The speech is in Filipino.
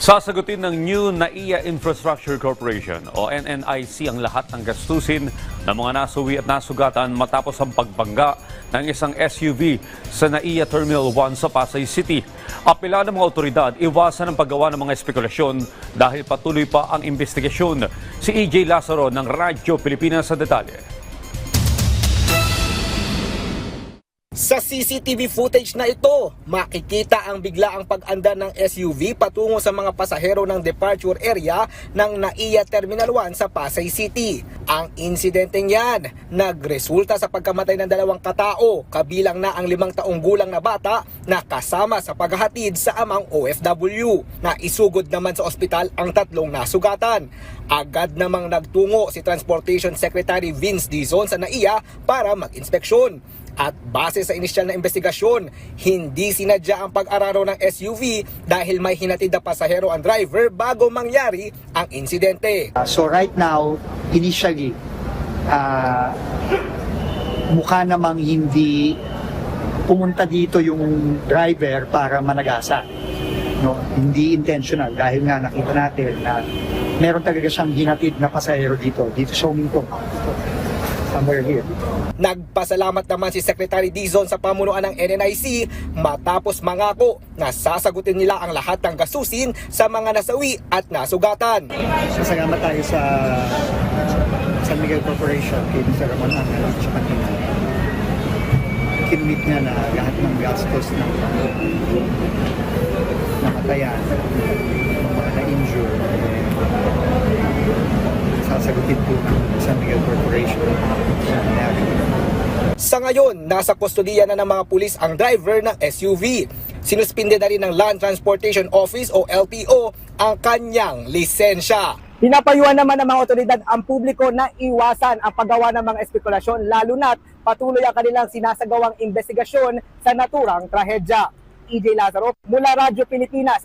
Sasagutin ng New NAIA Infrastructure Corporation o NNIC ang lahat ng gastusin ng mga nasuwi at nasugatan matapos ang pagbangga ng isang SUV sa NAIA Terminal 1 sa Pasay City. Apela ng mga otoridad, iwasan ang paggawa ng mga espekulasyon dahil patuloy pa ang investigasyon. Si EJ Lazaro ng Radyo Pilipinas sa detalye. Sa CCTV footage na ito, makikita ang biglaang pag-anda ng SUV patungo sa mga pasahero ng departure area ng NAIA Terminal 1 sa Pasay City. Ang insidenteng yan, nagresulta sa pagkamatay ng 2 katao, kabilang na ang 5 taong gulang na bata na kasama sa paghahatid sa amang OFW. Naisugod naman sa ospital ang 3 nasugatan. Agad namang nagtungo si Transportation Secretary Vince Dizon sa NAIA para mag-inspeksyon. At base sa inisyal na investigasyon, hindi sinadya ang pag-araro ng SUV dahil may hinatid na pasahero ang driver bago mangyari ang insidente. So right now, initially, mukha namang hindi pumunta dito yung driver para managasa. No, hindi intentional dahil nga nakita natin na meron talaga siyang hinatid na pasahero dito sa huminto. Somewhere here. Nagpasalamat naman si Secretary Dizon sa pamunuan ng NNIC matapos mangako na sasagutin nila ang lahat ng gastusin sa mga nasawi at nasugatan. Salamat tayo sa San Miguel Corporation, kay Mr. Ramon Angel at sa kanina. Kinmit niya na lahat ng gastos ng namatayan, ng mga na-injure, sasagutin po ng San Miguel Corporation. Sa ngayon, nasa kustodiya na ng mga pulis ang driver ng SUV. Sinuspinde na rin ng Land Transportation Office o LTO ang kanyang lisensya. Pinapayuhan naman ng mga otoridad ang publiko na iwasan ang paggawa ng mga espekulasyon lalo na't patuloy ang kanilang sinasagawang investigasyon sa naturang trahedya. EJ Lazaro mula Radyo Pilipinas.